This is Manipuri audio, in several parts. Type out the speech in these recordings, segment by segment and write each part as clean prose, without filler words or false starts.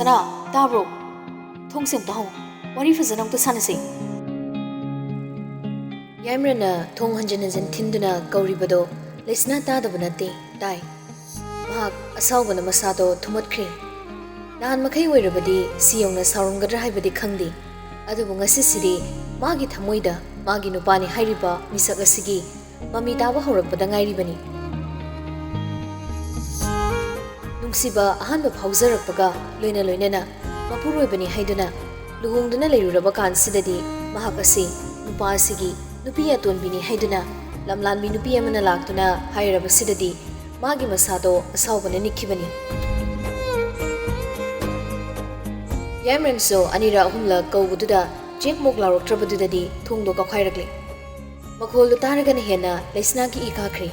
Sana, tabro. Thong sim ta hong. Wari fazana ta sanasi. Yaimarana thong hanjan thinduna kauribado Leishna tadaba nate Dai. Mahak asawbana masado thumatkri. Nahan makai oirabadi siyongna saurumgadra haibadi khangdi. Adubu ngasisidi magi thamoida magi nupani hairiba misak asigi mami taba haurakbada ngairibani. Nungsiba ahanba phaujarakpaga loinana mapuroibani haiduna luhongduna leiruraba kansidadi mahak asi nupa asigi nupi atonbini haiduna lamlanbi nupi amana laktuna hairabasidadi magi masado asawbana nikhibani. Yaimaranso anira ahumla kaubududa jek mok laroktrabadudadi thongdo kakhairakle. Makholdo taragana hena Leishna ki ikakhri.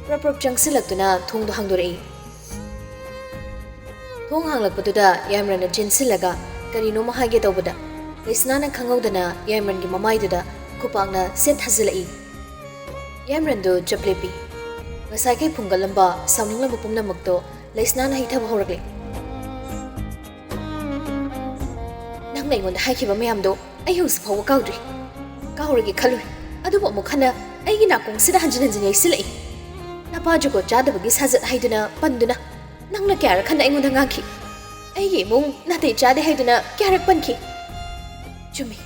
Prap changsilaktuna thongdo hangdorei. Thong hanglakpaduda Yaimarana jinsilaga karino mahage tawbada. Leishna na khangawdana Yaimaran gi mamaiduda kupangna set hazilai. Yaimarandu japlepi. Ngasai kai phungalamba sawningla pumnamakto Leishna na hithaba horakle. Nang naingonda haikiba mayamdo ai hus phawa kaudri. Kauragi khalui. Adubu amuk hana aigi nakongsida hanjin yaisilai. Napajugo chadabagi sajat haiduna panduna. Nangna kyara khana aingonda ngaki. Aigi mung natei chade haiduna kyara panki. Chumi.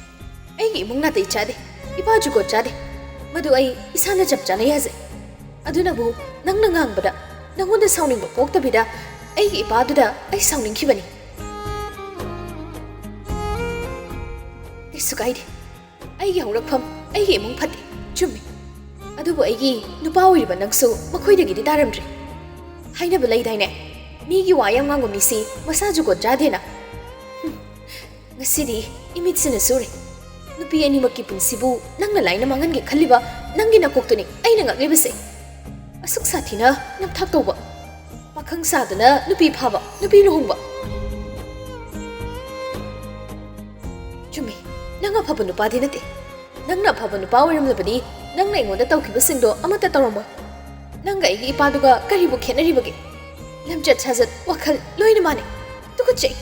Aigi mung natei chade. Ipajugo chade. Madu ai isana chapchana yaze. Aduna bu nangna ngangbada nangonda sawningba poktabida aigi ipaduda ai sawningkhibani. Sukaide. Aigi haurakpham aigi mung phate. Chumi. Adubu aigi nupa oiriba nangsu makhoidagidi daramdri. Hainaba leidaine. Migi wayam ngango misi masajugo jadena. Ngasidi imitsina suri. Nupi animakki punsibu nangna laina mangange khaliba nangi nakoktuni aina ngaglibase. Asuk sathina namthak tawba. Pakhang sadana nupi phaba nupi luhungba. Chumi. Nanga phaba nupa dinate. Nangna phaba nupa oiramlabadi nangna ingonda tawkhibasingdo amata tawramo. Nanga igi ipaduga karibu khenaribage. Lamchat sajat wakhal loina mane. Tukachai.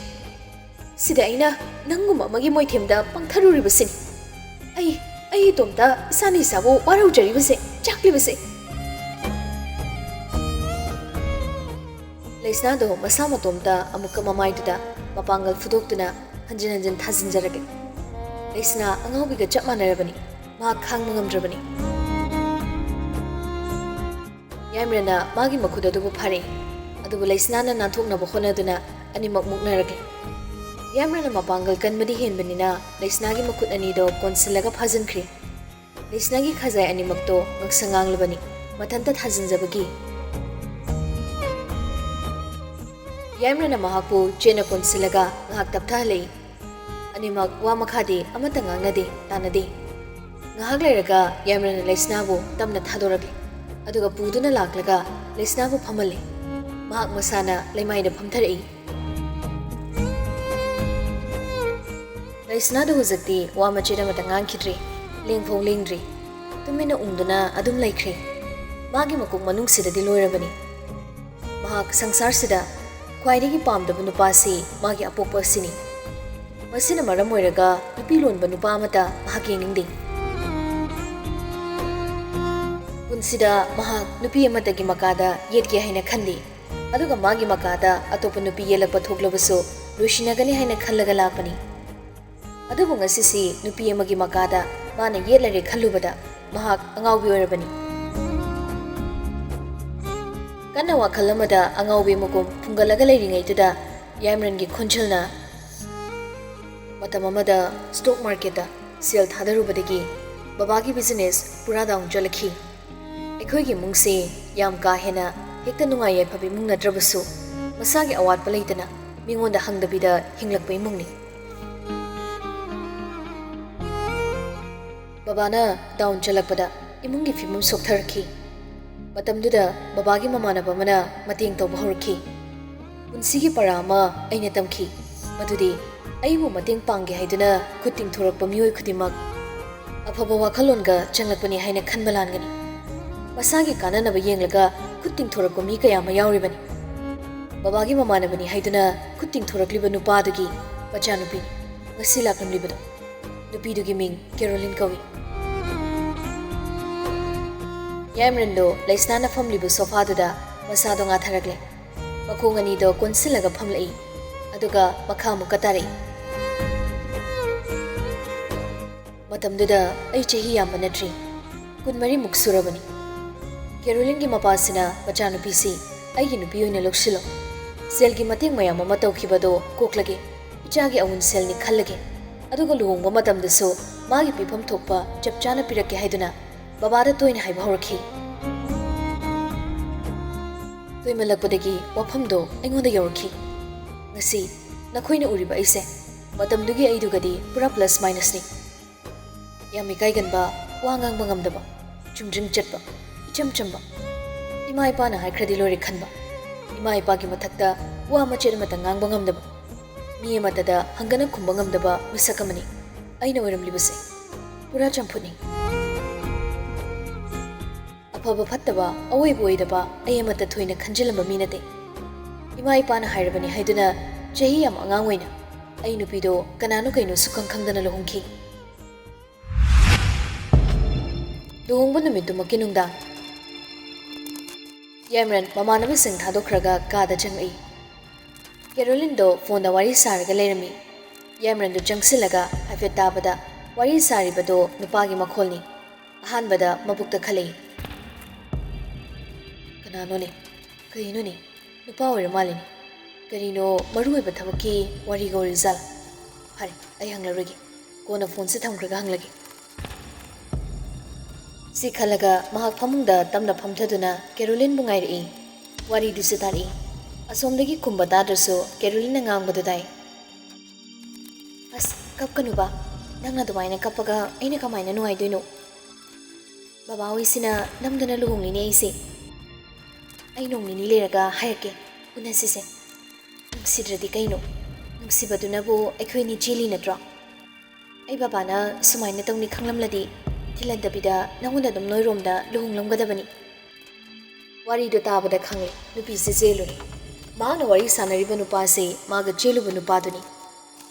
Sida aina nanguma magi moithemda pangtharuribasini. Ai tomta isani sabo waraujaribase chaklibase. Leishna do masama tomta amukka mamaiduda mapangal fudoktuna hanjin thasinjarage. Leishna angaubiga chap manarabani ma khangma ngamdrabani. Yaimarana magi makhuda dubu phare adubu Leishna na nathoknaba honaduna animak muknarage. Yaimarana mapangal kanmadi henbanina Leishna gi makhut ani do konsilaga phajankhri. Leishna gi khajai animakto ngaksanganglabani mathanta thajinjabagi. Yaimarana mahakpu chena konsilaga ngahak tapthalei. Animak wa makhadi amata ngangnade tanade. Ngahak leiraga Yaimarana Leishna bu tamna thadorage. Aduga puduna laklaga Leishna bu phamale. Mahak masana leimaida phamtharei. Leishna do huzakti wa machira mata ngangkhidri lengphau lengdri. Tumena ungduna adum laikhre. Magi makuk manungsidadi loirabani. Mahak sangsar sida khwaidagi pamdaba nupasi magi apokpa sini. Masina maram oiraga nupi lonba nupa amata mahak yeningdi. Punsida mahak nupi amatagi makada yetki haina khandi. Aduga magi makada atopa nupi yelakpa thoklabasu loishinagani haina khallaga lakpani. Adubu ngasisi nupi amagi makada mana yetlare khallubada mahak angaubi oirabani. Kana wakhal amada angaubi mukum phungalaga leiringaituda Yaimarangi khonjalna matam amada stock market da sell thadarubadagi babagi business pura down jalakhi. Ekhoigi mungse yam ka hena hekta nungai yaifabi mungna drabasu masagi awat palaitana mingonda hangdabida hinglakpai mungni. Babana down jalakpada imungi fimum soktharki. Matamduda babagi mamanaba mana mating tawba horki. Punsigi parama aina tamki. Madudi aibu mating pangge haiduna kuting thorakpa mioi khudimak afaba wakhalonga changlakpani haina khanbalangani. Masagi kananaba yenglaga kuting thorakpa mi kaya ma yauribani. babagi mamanabani haiduna kuting thorakliba nupadugi machanupi ngasi laklamlibado nupidugi ming Caroline kawi Yaimaran do Leishna na famlibu sofa duda masado nga tharagle makung ani do konsilaga phamlai aduga makha mukatari matamduda ai chehi yam manatri kunmari muksurabani Caroline gi mapasina machanupi si aigi nupi oina loksilo sel gi mateng mayam ama tawkhibado koklage ichagi awun sel ni khallage aduga luhongba matamdasu magi pifam thokpa chapchana pirake haiduna babada toina haiba horki toimalakpadagi wafamdo aingonda yorki ngasi nakhoina uriba aise matamdugi aidugadi pura plus minus ni yami kaiganba wangang bangamdaba chumjing chatba icham chamba ima ipa na haikradi lori khanba ima ipa gi mathakta wa machet mata ngang bangamdaba mi matada hangana khumbangamdaba misakamani aina oiramlibase pura champuni afaba fattaba awoibu oidaba ayamata thoina khanjilamba minate ima ipa na hairabani haiduna chehi am angang oina ai nupido kananu kaino sukang khangdana lohongki luhongba numittu makinungda Yaimaran mamanabi sing thadokraga kada changai Caroline do phone da wari saraga lerami Yaimaran do changsilaga hafet tabada wari saribado nupagi makholni ahanbada mabukta khalei kanano ne kaino ne nupa oira malini karino maruiba thabaki wari go rizal hare ai hanglarege kona phone se thamkraga hanglage si khalaga mahak phamungda tamna phamthaduna Caroline bungai ri wari disitari asomdagi khumba dadraso Caroline ngangbadu dai as kapkanuba nangna dumaina kapaga aina kamaina nuai doino baba hoisina namdana luhongni ne aise ai nongni ni leraga hayake unasise numsidradi kaino numsibadunabu aikhoini chili natra ai baba na sumaina tongni khanglamladi Tilandabida nangunda dum noiromda luhonglamgadabani wari do tabada khange nupi se jeluni maana wari sanariba nupa se maga jeluba nupa duni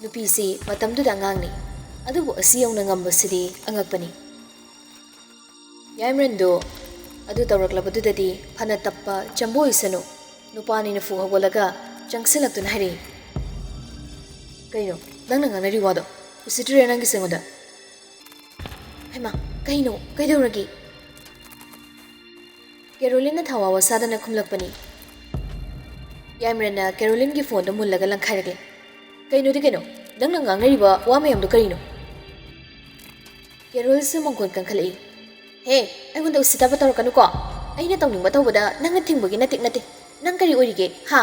nupi se matamdu dangangni adubu asiyongna ngambasidi angakpani Yaimaran do adu tawraklabadudadi phana tappa chambo isano nupani na fu hawalaga changsilaktuna hari kaino nangna nganari wado usitre nangi sengoda Haima kaino kaidoragi Caroline thawa wasadana khumlakpani Yaimaran na Caroline gi phone do mullaga langkhairage kaino di kaino nangna ngangnariba wa mayam do karino Carol se mongkon kankhalai he aingonda usitaba tawrakanu ko aina tawningba tawbada nangna thingbagi natik nate nang kari orige ha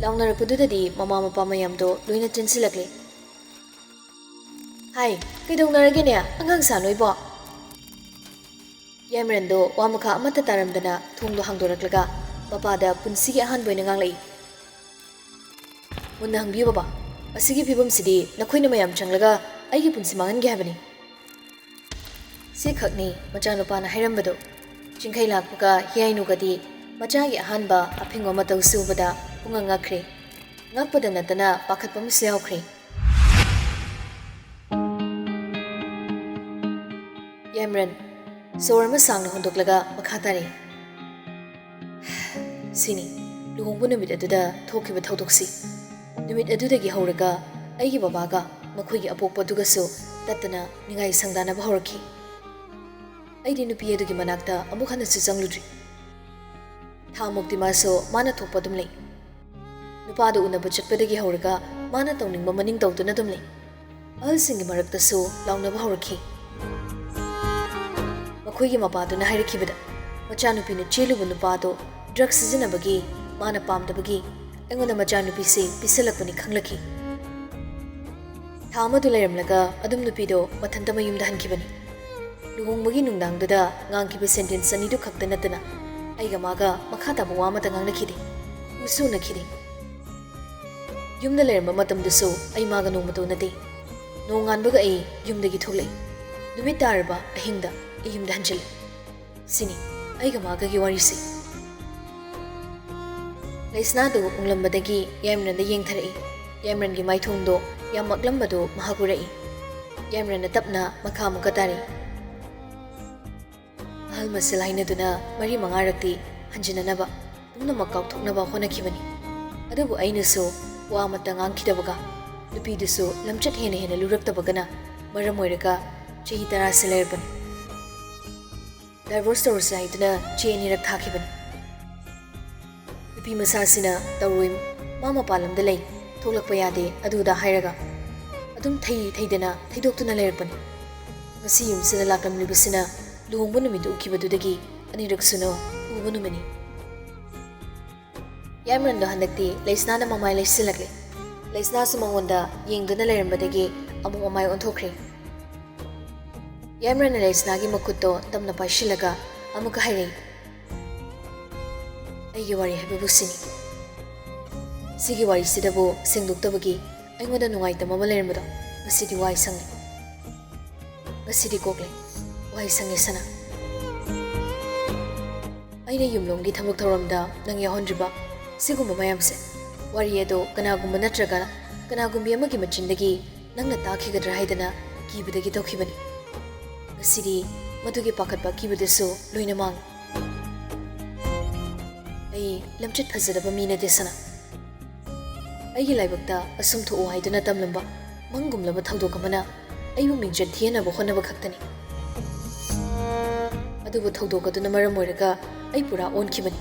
launarapududadi mama mapa mayam do loina tensilakle Hai, kaidongnarage ne angang sanoibo Yaimaran do wamakha amata taramdana thongdo hangdoraklaga bapada punsigi ahan boina nganglai munna hangbiyo baba asigi phibam sidi nakhoina mayam changlaga aigi punsi mangan ge habani se khakni machanupa na hairambado chingkhai lakpaga hiainugadi machagi ahanba aphingo matau subada punga ngakre ngakpada natana pakhatpam siyaukre Yaimaran sorma sangna hondoklaga makhatari sini luhongbu numit aduda thokiba thaudoksi numit adudagi hauraga aigi babaga makhoigi apokpa dugasu tatana ningai sangdana ba horaki aidi nupi adugi manakta amuk hana changludri thamukti maso mana thokpa dumlei nupadu unaba chatpadagi hauraga mana tawningba maning tawduna dumlei alsingi maraktasu launaba horaki Makhoigi mapaduna hairikibada machanupina cheluba nupado drugs sizinabagi mana pamdabagi aingonda machanupi se pisalakpani khanglaki thamadu lairamlaga adum nupido mathanta mayumda hankibani luhongbagi nungdangduda ngangkiba sentence ani du khakta natana aiga maga makhata bawa mata nganglakide usu nakide yumda lairamba matamdusu ai maga nongmato nate nonganbaga ai yumdagi thoklei numit tarba ahingda ayumda hanjali sini aiga maga gi warisi Leishna du unglambadagi Yaimaran yengtharai. Yaimaran gi maithongdo yam maklambado mahakurai. Yaimaran tapna makha amuka tari. Ahal masil hainaduna mari mangarakti hanjinanaba pumnamak kaukthoknaba honakhibani. Adubu ainasu wa amata ngangkhidabaga nupidusu lamchat hena hena luraktabagana maram oiraga chahi 10 se lerbani. Divorce tawrsa haiduna che anirak thakhibani. Nupi masasina tawroim mama palamda lei tholakpa yade aduda hairaga adum thaidana thaidoktuna lerbani. Ngasi yumsina laklamlibasina luhongba numitu ukibadudagi anirak suno uba numani. Yaimaran do handakti Leishna na mamai leisilakle. Leishna su mangonda yengduna leirambadagi amuk mamai onthokre. Yaimaran na Leishna gi makutto tamna paishilaga amuka hairei. Aigi wari haibabu sini. Sigi wari sidabu sengdoktabagi aingoda nungaitama ama leirambado ngasidi wai sangi. Ngasidi kokle wai sangi sana. Aina yumlonggi thamuk thoramda nang yahondriba sigumba mayamse wari edo kanagumba natraga kanagumbi amagi machindagi nangna takhigadra haidana kibadagi tawkhibani. Ngasidi madugi pakhatba kibadasu loina mang. Ai lamchat phazadaba mina desana. Aigi laibakta asum thu haidana tamlamba mangumlaba thawdok amana aibu mingjat thienaba honaba khaktani. Adubu thawdok aduna maram oiraga ai pura onkhibani.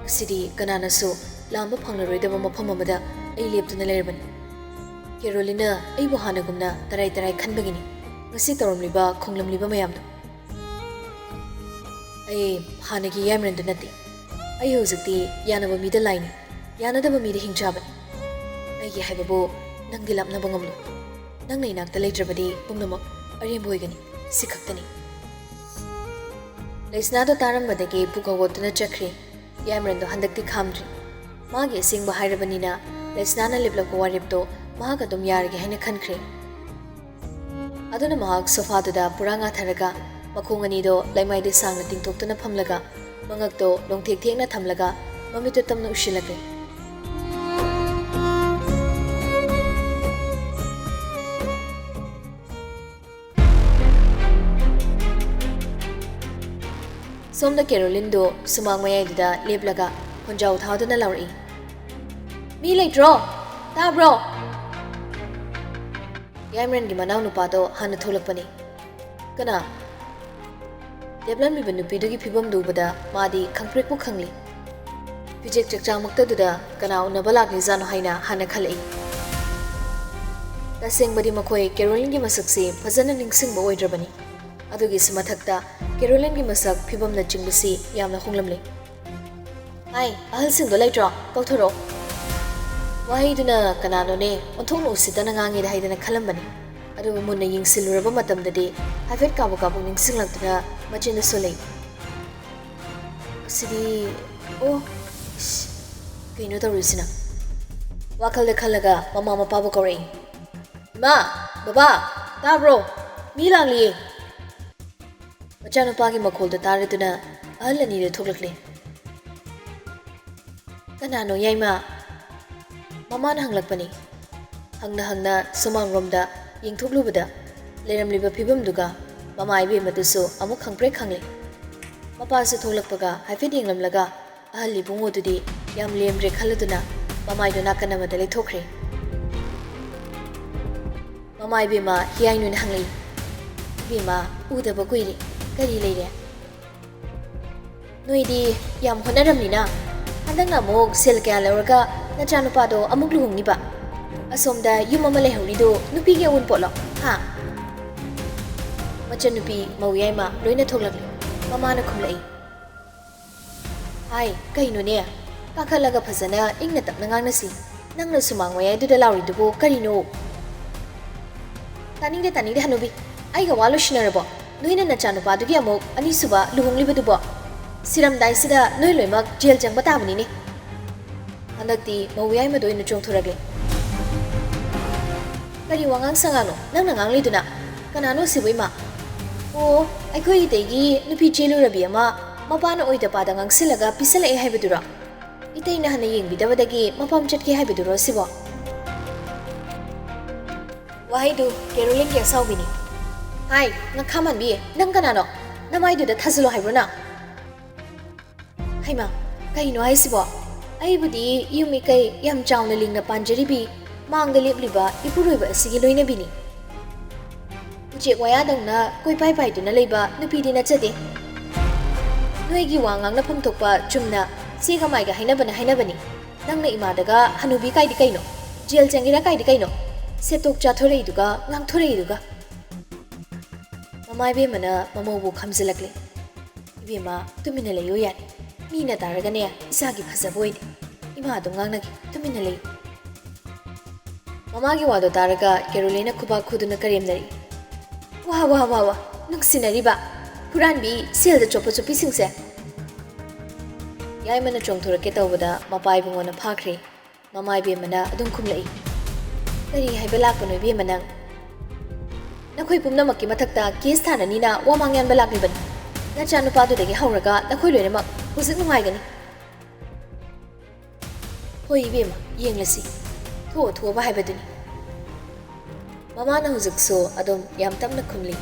Sidi kananasu lamba phangnaroidaba mafam amada ai leptuna lerbani. Carolina aibu hanagumna tarai khanbagini ngasi tawramliba khonglamliba mayamdo. Ai hanagi Yaimaran du nati. Ai hojikti yanaba mida laini yanadaba mida hingchabani. Aigi haibabu nangdi lapnaba ngamlo. Nangna inakta leitrabadi pumnamak aremba oigani sikhaktani. Leishna do tarambadagi pukawotuna chakre. Yaimaran do handakti khamdri. Magi asingba hairabanina Leishna na liplakwa waripto mahaga dum yarage haina khankre. Aduna mahak sofaduda puranga tharaga makhong anido laimaide sangna tingtoktuna phamlaga mangakto longthek thekna thamlaga mamito tamna ushilake. Somda Caroline do sumang mayayduda leplaga honjaw thawduna lawri. Mi leitro tabro. Yaimaran gi manaw nupado hana tholakpani. Kana Deblan mi nupidugi phibam dubada madi khangprekpu khangli. Pijek chakchangmakta duda kana unaba lakni jano haina hana khalai. Tasengbadi makhoi Caroline gi masakse phajana ningsingba oidrabani. Adugi simathakta Caroline gi masak phibam na chingbasi yamna khonglamle. Ai ahal singdo leitro kauthoro. Wahiduna kanano ne onthong usitana ngangi haidana khalambani. Adu munna yingsiluraba matamdadi hafet kabu ningsinglaktura machinda solei. Sidi oh kaino tawrisina. Wakalda khalaga mama mapabu kawrei. Ma baba tabro mi langli. Machanupagi makolda tariduna ahal anire thoklakle. Kanano yaima Mama na hanglakpani. Hangna sumangromda yingthuklubada leramliba phibamduga mama ibe madusu amuk khangpre khangle. Mapasu tholakpaga hafid yenglamlaga ahali bungodudi yam lemre khaladuna mama idu nakana madale thokre. Mama ibe ma hiyainu na hangli. Ibe ma udaba kuiri kari leire. Noidi yam honaramnina handangna mok sel kya lawraga Nachanupado amuk luhung niba. Asomda yumama lehurido nupi ge un polo. Ha. Machan nupi mau yaima loina thoklakle. Mama na khumlai. Hai, kaino ne? Kakhalaga phazana ingna tapna ngangnasi. Nangna sumang waya duda lawridubo karino. Taningde hanubi. Aiga walo shinarabo. Noina Nachanupado gi amuk anisuba luhung libadubo. Siram daisida noi loimak jail jangba tabani ne. Handakti mawiyay madoy na chongthuragle. Kari wangang sangano nang nangangliduna kanano si Wima. O aikoi itegi nupi chelu rabi ama mapana oida pada ngangsilaga pisala e haibadura. Itayna hana yengbidabadagi mapam chatke haibiduro sibo. Wahaidu Caroline ki asawbini. Hai, Nachom bi, nang kanano? Namaidu da thazilo haibro Haima, kaino hai sibo. Aibudi yumi kai yam chawna lingna panjaribi mangda lepliba ipuroiba asigi loinabini. Ujek wayadangna koi pai pai duna leiba nupidi na chade. Noigi wangang na pumtokpa chumna siga maiga hainabani. Nangna imadaga hanubi kaidi kaino. Jel changira kaidi kaino. Setok cha thoreiduga ngang thoreiduga. Mamai be mana mamobu khamzilakle. Ibema tumina leyo yani. Mina taragane isagi phasaboide. Ima dum ngangnagi tumina leyo. Mamagi wado taraga Caroline khuba khuduna karemnari. Wah, nungsinariba. Puranbi selda chopa chopi singse. Yaimana chongthorake tawbada mapai bungona phakre. Mamai be mana adum khumlai. Kari haiba lakpano be manang. Nakhoi pumnamakki mathakta case thananina Lamyanba laklibani. Nacha nupadudagi hauraga nakhoi loinamak hujik nungaigani. Hoi ibema yenglasi. Thoba haibaduni. Mamana hujikso adum yam tamna khumli.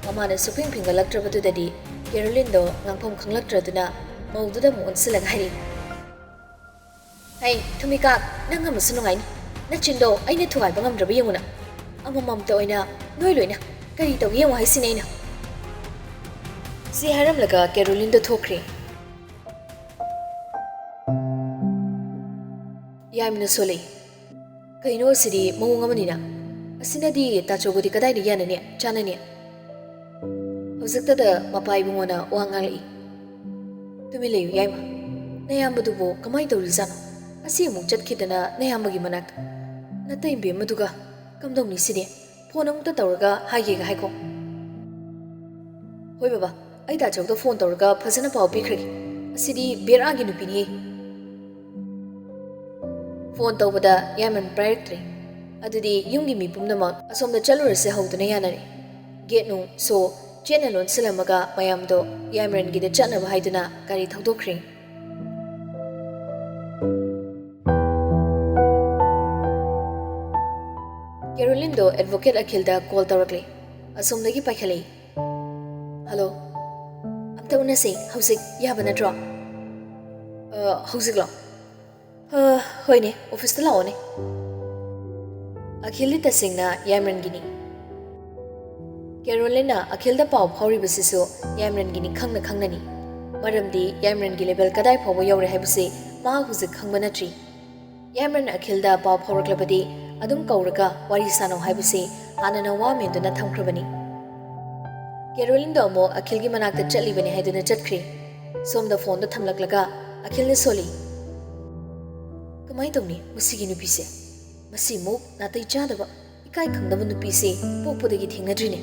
Mamana suping pingalaktrabadudadi Caroline do ngangphom khanglakraduna maududa mu onsilaga hairi. Hey, Tumika, nang amusunungaini. Nachindo aina thuai bangam rabi yenguna. Amamam to oina noi loina. Kari to yengu haisinaina. Si haram laga Caroline do thokre. Yaimna solei. Kaino sidi maungamanina. Asinadi tachogodi kadai di yanane chanane. Hojiktada mapai bungona wangali. Tumileyu yaima. Nayambadubo kamai tawrizana. Asi amuk chatkidana nayambagi manak. Nataimbe maduga kamdongni sidi. Phone amukta tawraga haigega haiko. Hoi baba, ai tachogda phone tawraga phajana paw pikragi. Asidi beragi nupini. Phone tawbada yaman prayertri. Adudi yungi mi pumnamak asomda chalurase hauduna yanare. Gate nu so channelon silamaga mayamdo YaimaranX gida chatnaba haiduna gari thawdokre. Caroline do advocate Akhilda call tawrakle. Asomdagi paikhalei. Hello. Amta unase hojik yaba natro. Hojik lo. Hoine office ta laone. Akhildi tasingna YaimaranX gini. Caroline Akhilda paw phawribasisu YaimaranX gini khangnani. Maramdi YaimaranX gi level kadai phawba yawre haibase ma hujik khangba natri. YaimaranX Akhilda paw phawraklabadi adum kauraga wari sano haibase hanana wa menduna thamkrabani. Caroline do mo Akhilgi manakta chatlibani haiduna chatkre. Somda phone da thamlaklaga Akhilne soli. Kamai tawni musigi nupise. Masi muk natai chadaba ikai khangdaba nupise pokpodagi thengnadrine.